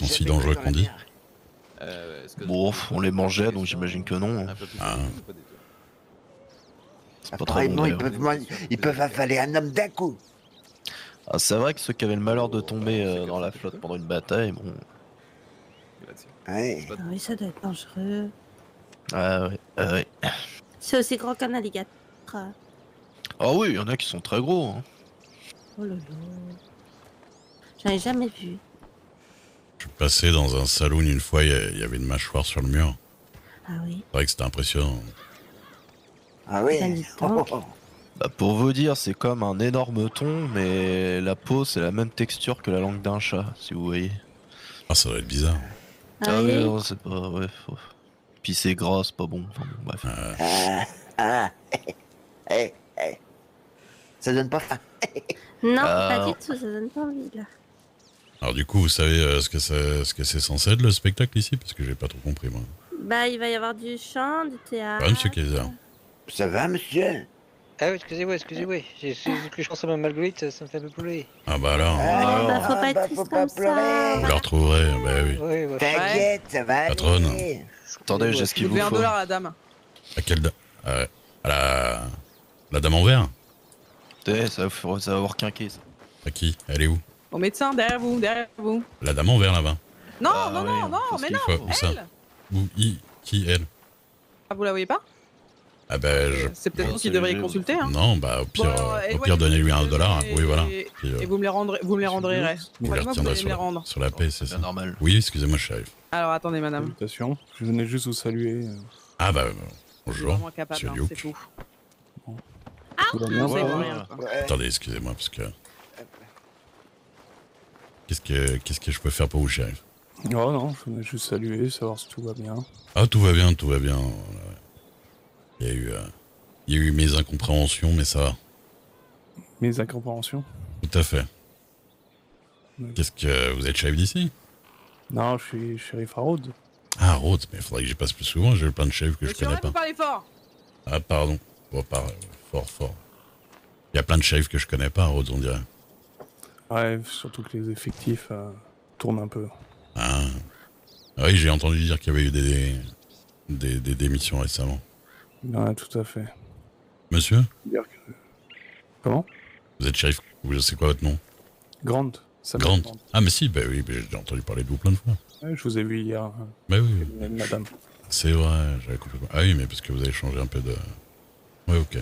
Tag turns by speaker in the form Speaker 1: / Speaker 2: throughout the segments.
Speaker 1: sont si dangereux qu'on dit?
Speaker 2: Bon, on les mangeait, donc j'imagine que non.
Speaker 1: Ah.
Speaker 2: C'est pas très bon,
Speaker 3: ils peuvent avaler un homme d'un coup.
Speaker 2: Ah, c'est vrai que ceux qui avaient le malheur de tomber dans la flotte pendant une bataille, bon...
Speaker 3: Ouais.
Speaker 4: Ah oui, ça doit être dangereux.
Speaker 2: Ah ouais.
Speaker 4: C'est aussi grand qu'un alligator.
Speaker 2: Ah oui, il y en a qui sont très gros. Hein.
Speaker 4: Oh là là. J'en ai jamais vu.
Speaker 1: Je suis passé dans un saloon une fois, il y avait une mâchoire sur le mur.
Speaker 4: Ah oui.
Speaker 1: C'est vrai que c'était impressionnant.
Speaker 3: Ah oui.
Speaker 2: Bah, pour vous dire, c'est comme un énorme thon, mais la peau c'est la même texture que la langue d'un chat, si vous voyez.
Speaker 1: Ah, ça doit être bizarre.
Speaker 2: Ah oui, non, c'est pas... Ouais, Puis c'est gras, c'est pas bon. Enfin bon, bref.
Speaker 3: Ça donne pas faim.
Speaker 4: Non, pas du tout, ça donne pas envie là.
Speaker 1: Alors du coup, vous savez ce que c'est censé être le spectacle ici? Parce que j'ai pas trop compris, moi.
Speaker 4: Bah, il va y avoir du chant, du théâtre.
Speaker 1: Ouais, monsieur Kaiser.
Speaker 3: Ça va, monsieur?
Speaker 5: Ah oui, excusez-moi. J'ai que je pense à ma Marguerite, ça me fait un peu pleurer.
Speaker 1: Ah bah alors,
Speaker 4: Bah, faut pas être triste comme ça.
Speaker 1: vous la retrouverez, bah oui.
Speaker 5: Ouais, ouais.
Speaker 3: T'inquiète, ça va
Speaker 1: Patronne.
Speaker 3: aller.
Speaker 2: Attendez, j'ai ce qu'il vous faut.
Speaker 6: $1 la dame.
Speaker 1: À quelle dame? À la dame en vert?
Speaker 2: Ça va avoir quinqué, ça.
Speaker 1: À qui? Elle est où?
Speaker 6: Au médecin, derrière vous.
Speaker 1: La dame en vert là-bas.
Speaker 6: Non,
Speaker 2: Ah
Speaker 6: non,
Speaker 2: oui,
Speaker 6: non, non,
Speaker 2: parce
Speaker 6: mais
Speaker 2: qu'il
Speaker 6: non,
Speaker 2: faut-
Speaker 1: Où ça?
Speaker 6: elle.
Speaker 1: Où? Qui? Elle?
Speaker 6: Ah, vous la voyez pas?
Speaker 1: Ah bah
Speaker 6: C'est peut-être
Speaker 2: Non,
Speaker 6: vous qui
Speaker 2: c'est
Speaker 6: devriez
Speaker 2: léger,
Speaker 6: consulter, hein.
Speaker 1: Non, bah au pire,
Speaker 6: Éloignez-vous
Speaker 1: donnez-lui
Speaker 6: de
Speaker 1: $1.
Speaker 6: et-
Speaker 1: Oui, voilà.
Speaker 6: Et
Speaker 1: Puis,
Speaker 6: vous me les rendrez,
Speaker 1: vous les
Speaker 6: Croyez-moi, vous
Speaker 1: retiendrez
Speaker 6: allez me les rendre.
Speaker 1: sur la paix, c'est
Speaker 2: C'est
Speaker 1: ça?
Speaker 2: normal.
Speaker 1: Oui, excusez-moi, chef.
Speaker 6: Alors, attendez, madame.
Speaker 7: Salutations. Je venais juste vous saluer.
Speaker 1: Ah bah,
Speaker 6: Je suis
Speaker 1: bonjour,
Speaker 6: vraiment capable,
Speaker 1: monsieur
Speaker 6: hein,
Speaker 1: Luke.
Speaker 6: c'est tout.
Speaker 7: Tout va bien?
Speaker 6: Vous savez
Speaker 2: ouais,
Speaker 6: rien,
Speaker 2: ouais.
Speaker 6: quoi.
Speaker 1: Attendez, excusez-moi, parce que... Qu'est-ce que je peux faire pour vous, chef?
Speaker 7: Oh non, je venais juste saluer, savoir si tout va bien.
Speaker 1: Ah, tout va bien, tout va bien. Il y a eu mes incompréhensions, mais ça va.
Speaker 7: Mes incompréhensions?
Speaker 1: Tout à fait.
Speaker 7: Oui.
Speaker 1: Qu'est-ce que... Vous êtes chef d'ici?
Speaker 7: Non, je suis shérif Harold.
Speaker 1: Ah, Rhodes, mais il faudrait que j'y passe plus souvent, j'ai plein de chefs que je
Speaker 6: Monsieur,
Speaker 1: connais
Speaker 6: arrête de
Speaker 1: pas.
Speaker 6: parler fort.
Speaker 1: Ah, pardon. Bon, fort. Il y a plein de chefs que je connais pas, Rhodes, on dirait.
Speaker 7: Ouais, surtout que les effectifs tournent un peu.
Speaker 1: Ah. Oui, j'ai entendu dire qu'il y avait eu des démissions récemment.
Speaker 7: Ouais, tout à fait.
Speaker 1: Monsieur?
Speaker 7: Dire que... Comment?
Speaker 1: Vous êtes shérif? C'est quoi votre nom?
Speaker 7: Grande. Ça
Speaker 1: Grande. Ah, mais si, bah oui, bah, j'ai entendu parler de vous plein de fois.
Speaker 7: Ouais, je vous ai vu hier,
Speaker 1: Bah oui,
Speaker 7: madame.
Speaker 1: c'est vrai, j'avais complètement... Ah oui, mais parce que vous avez changé un peu de... Ouais, ok.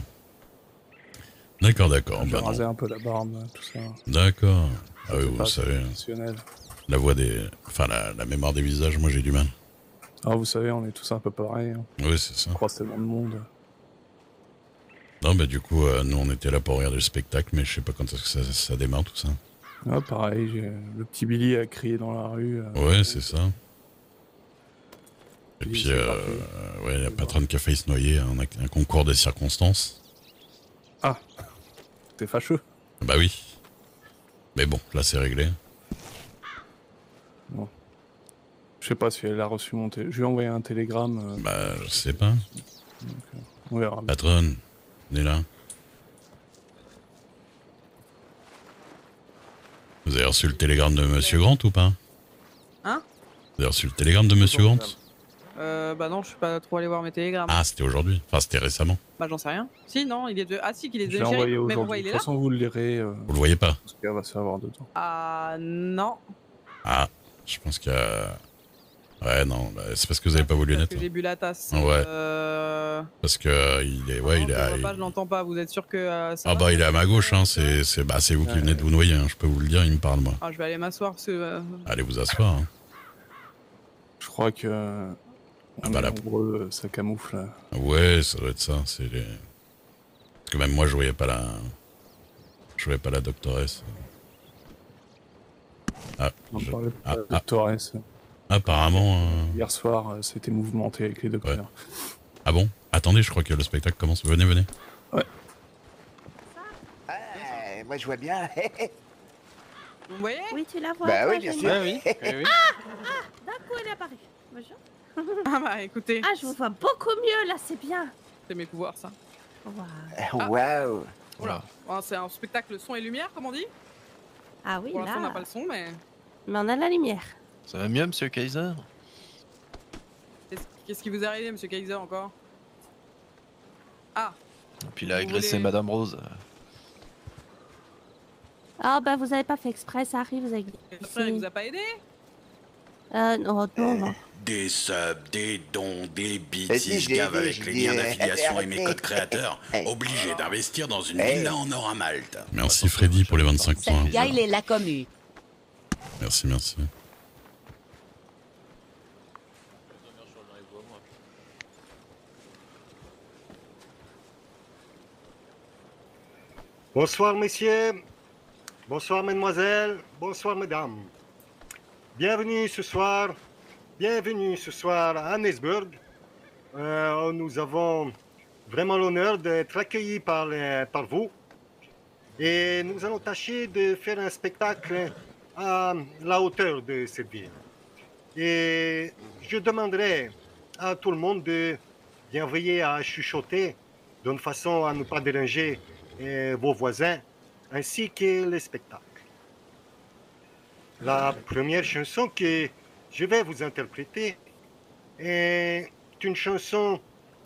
Speaker 1: D'accord.
Speaker 7: J'ai
Speaker 1: Bah
Speaker 7: rasé
Speaker 1: non.
Speaker 7: un peu la barbe, tout ça.
Speaker 1: D'accord. Ah oui,
Speaker 7: C'est
Speaker 1: vous
Speaker 7: pas
Speaker 1: savez,
Speaker 7: professionnel.
Speaker 1: la voix des... Enfin, la mémoire des visages, moi j'ai du mal.
Speaker 7: Ah, vous savez, on est tous un peu pareils. Hein.
Speaker 1: Oui, c'est ça.
Speaker 7: On croise tellement de monde.
Speaker 1: Non, bah du coup, nous on était là pour regarder le spectacle, mais je sais pas quand est-ce que ça démarre tout ça.
Speaker 7: Ah, pareil, le petit Billy a crié dans la rue.
Speaker 1: Ouais, c'est ça. Et
Speaker 7: Oui,
Speaker 1: puis,
Speaker 7: c'est parti.
Speaker 1: ouais, la patronne qui a failli se noyer, un concours de circonstances.
Speaker 7: Ah, t'es fâcheux.
Speaker 1: Bah oui. Mais bon, là c'est réglé.
Speaker 7: Je sais pas si elle a reçu mon Je lui ai envoyé un télégramme.
Speaker 1: Bah, je sais pas.
Speaker 7: On verra.
Speaker 1: Patronne, on est là. Vous avez reçu le télégramme de Monsieur Grant ou pas?
Speaker 6: Hein?
Speaker 1: Vous avez reçu le télégramme de Monsieur Grant?
Speaker 6: Bah non, je suis pas trop allé voir mes télégrammes.
Speaker 1: Ah, c'était aujourd'hui. Enfin, c'était récemment.
Speaker 6: Bah j'en sais rien. Si, non, il est de... Ah si, qu'il est
Speaker 7: Je
Speaker 6: de
Speaker 7: l'ai envoyé
Speaker 6: shérif, mais pourquoi
Speaker 7: aujourd'hui.
Speaker 6: il
Speaker 7: De
Speaker 6: est
Speaker 7: toute
Speaker 6: là?
Speaker 7: façon, vous le lirez.
Speaker 1: Vous le voyez pas?
Speaker 7: Parce qu'elle va se faire avoir dedans.
Speaker 6: Ah non.
Speaker 1: Ah, je pense qu'il y a... Ouais, non, bah, c'est parce que vous avez pas voulu
Speaker 6: Parce
Speaker 1: net.
Speaker 6: que j'ai bu la tasse.
Speaker 1: Ouais. Parce que il est... Ouais,
Speaker 6: non,
Speaker 1: il est...
Speaker 6: je vois pas, je l'entends pas. Vous êtes sûr que ça
Speaker 1: Ah
Speaker 6: va?
Speaker 1: bah, il est à ma gauche, hein. C'est vous qui venez de vous noyer, hein. Je peux vous le dire, il me parle, moi.
Speaker 6: Ah, je vais aller m'asseoir parce que...
Speaker 1: Allez vous asseoir, hein.
Speaker 7: Je crois que.
Speaker 1: Ah bah là.
Speaker 7: En gros, ça camoufle.
Speaker 1: Ouais, ça doit être ça. C'est les... Parce que même moi, je voyais pas la... Je voyais pas la doctoresse. Ah,
Speaker 7: On
Speaker 1: je-
Speaker 7: parlait
Speaker 1: ah,
Speaker 7: de
Speaker 1: ah.
Speaker 7: Torres.
Speaker 1: Apparemment...
Speaker 7: Hier soir, c'était mouvementé avec les docteurs.
Speaker 1: Ah bon? Attendez, je crois que le spectacle commence. Venez.
Speaker 3: Ah, moi je vois bien.
Speaker 6: Vous voyez?
Speaker 4: Oui, tu la vois.
Speaker 3: Bah
Speaker 4: toi,
Speaker 3: oui, bien
Speaker 4: Jenny.
Speaker 3: sûr.
Speaker 5: oui.
Speaker 4: D'un coup, elle est apparue. Bonjour.
Speaker 6: Ah bah écoutez,
Speaker 4: Ah, je vous vois beaucoup mieux là, c'est bien.
Speaker 6: c'est mes pouvoirs ça.
Speaker 4: Waouh.
Speaker 3: Waouh.
Speaker 6: Voilà. Ouais, c'est un spectacle son et lumière, comme on dit.
Speaker 4: Ah oui,
Speaker 6: Pour l'instant, on n'a
Speaker 4: là.
Speaker 6: pas le son, mais...
Speaker 4: Mais on a la lumière.
Speaker 2: Ça va mieux, monsieur Kaiser?
Speaker 6: Qu'est-ce qui vous est arrivé, monsieur Kaiser, encore? Ah,
Speaker 2: Et puis il a
Speaker 6: Vous
Speaker 2: agressé
Speaker 6: voulez-
Speaker 2: Madame Rose.
Speaker 4: Ah bah vous avez pas fait exprès, ça arrive, vous avez
Speaker 6: le frère, il vous a pas aidé?
Speaker 4: non, non.
Speaker 8: Des subs, des dons, des bits,
Speaker 3: si,
Speaker 8: si je
Speaker 3: j'ai
Speaker 8: gave
Speaker 3: aidé,
Speaker 8: avec
Speaker 3: j'ai
Speaker 8: les
Speaker 3: dit,
Speaker 8: liens d'affiliation et mes
Speaker 3: arrêtez.
Speaker 8: codes créateurs, obligé d'investir dans une
Speaker 3: Hey.
Speaker 8: villa en or à Malte.
Speaker 1: Merci Freddy pour les 25 points.
Speaker 9: Cette gars, il est la commu.
Speaker 1: Merci, merci.
Speaker 10: Bonsoir messieurs, bonsoir mesdemoiselles, bonsoir mesdames. Bienvenue ce soir à Nesburg. Nous avons vraiment l'honneur d'être accueillis par vous. Et nous allons tâcher de faire un spectacle à la hauteur de cette ville. Et je demanderai à tout le monde de bien veiller à chuchoter d'une façon à ne pas déranger vos voisins, ainsi que le spectacle. La première chanson que je vais vous interpréter est une chanson,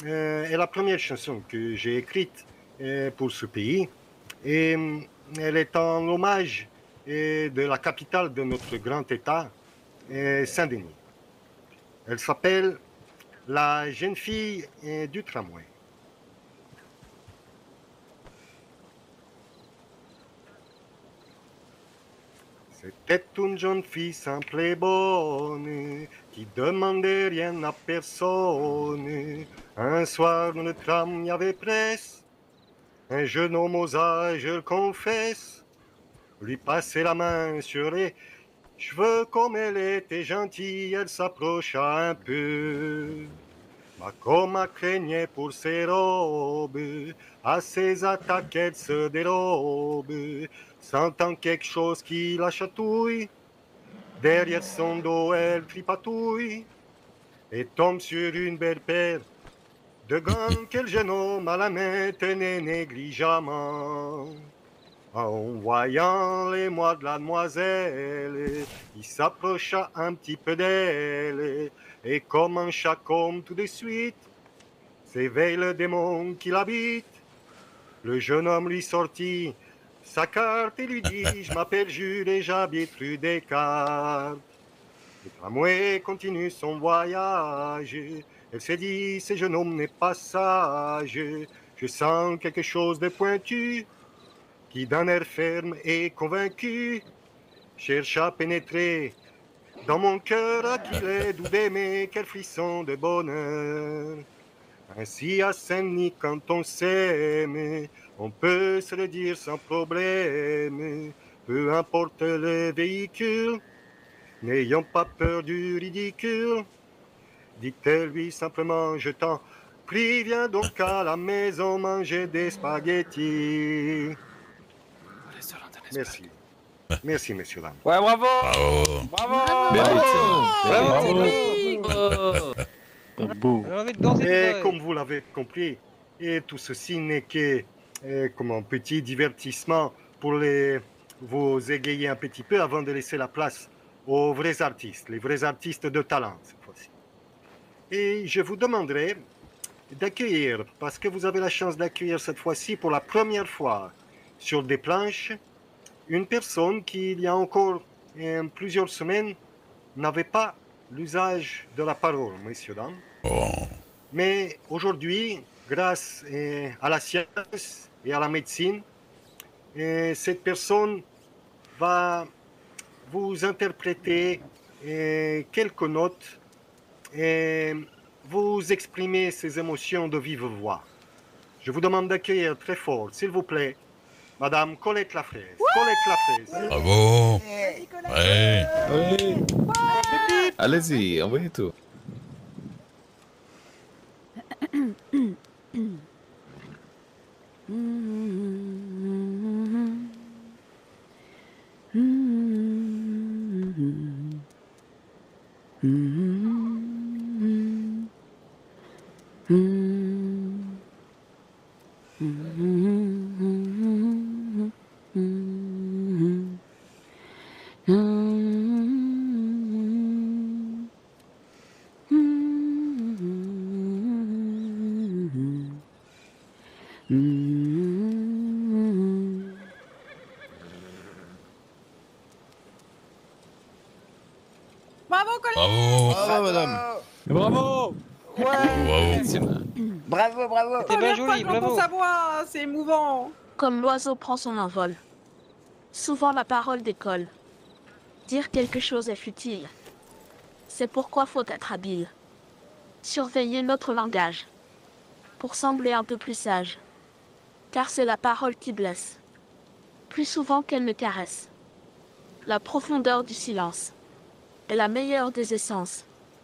Speaker 10: est la première chanson que j'ai écrite pour ce pays, et elle est en hommage de la capitale de notre grand État, Saint-Denis. Elle s'appelle « La jeune fille du tramway ». C'était une jeune fille simple et bonne, qui demandait rien à personne. Un soir, dans le tram, il y avait presse. Un jeune homme osa, je le confesse, lui passer la main sur les cheveux. Comme elle était gentille, elle s'approcha un peu. Mais comme elle craignait pour ses robes, à ses attaques elle se dérobe. Sentant quelque chose qui la chatouille, derrière son dos elle tripatouille et tombe sur une belle paire de gants que le jeune homme à la main tenait négligemment. En voyant les mois de la demoiselle, il s'approcha un petit peu d'elle, et comme en chaque homme tout de suite s'éveille le démon qui l'habite. Le jeune homme lui sortit sa carte et lui dit « Je m'appelle Jules et j'habite rue Descartes ». Le tramway continue son voyage. Elle s'est dit « Ce jeune homme n'est pas sage. Je sens quelque chose de pointu qui d'un air ferme et convaincu cherche à pénétrer dans mon cœur à qu'il est doux d'aimer. Quel frisson de bonheur. Ainsi à Saint-Denis quand on s'aime, on peut se le dire sans problème, peu importe le véhicule, n'ayons pas peur du ridicule. Dit-elle-lui simplement, je t'en prie, viens donc à la maison manger des spaghettis. Merci. Merci, messieurs, dames.
Speaker 7: Ouais, bravo.
Speaker 1: Bravo.
Speaker 7: Bravo.
Speaker 5: J'ai envie de danser.
Speaker 10: Et
Speaker 5: putain.
Speaker 10: comme vous l'avez compris, et tout ceci n'est que comme un petit divertissement pour vous égayer un petit peu avant de laisser la place aux vrais artistes, les vrais artistes de talent cette fois-ci. Et je vous demanderai d'accueillir, parce que vous avez la chance d'accueillir cette fois-ci pour la première fois sur des planches, une personne qui, il y a encore plusieurs semaines, n'avait pas l'usage de la parole, messieurs, dames.
Speaker 1: Oh.
Speaker 10: Mais aujourd'hui, grâce à la science et à la médecine, cette personne va vous interpréter quelques notes et vous exprimer ses émotions de vive voix. Je vous demande d'accueillir très fort, s'il vous plaît, Madame Colette Lafraise. Colette Lafraise.
Speaker 1: Bravo. Ouais.
Speaker 11: Allez-y, envoyez tout.
Speaker 6: Bravo, collègue.
Speaker 1: Bravo.
Speaker 2: Bravo, madame.
Speaker 7: Bravo.
Speaker 1: Bravo.
Speaker 3: Bravo, bravo.
Speaker 5: T'es bien
Speaker 6: Regarde pas
Speaker 5: joli,
Speaker 6: grand
Speaker 5: bravo.
Speaker 6: pour sa voix, c'est émouvant.
Speaker 4: Comme l'oiseau prend son envol. Souvent la parole décolle. Dire quelque chose est futile. C'est pourquoi faut être habile. Surveiller notre langage. Pour sembler un peu plus sage. Car c'est la parole qui blesse. Plus souvent qu'elle ne caresse. La profondeur du silence est la meilleure des essences.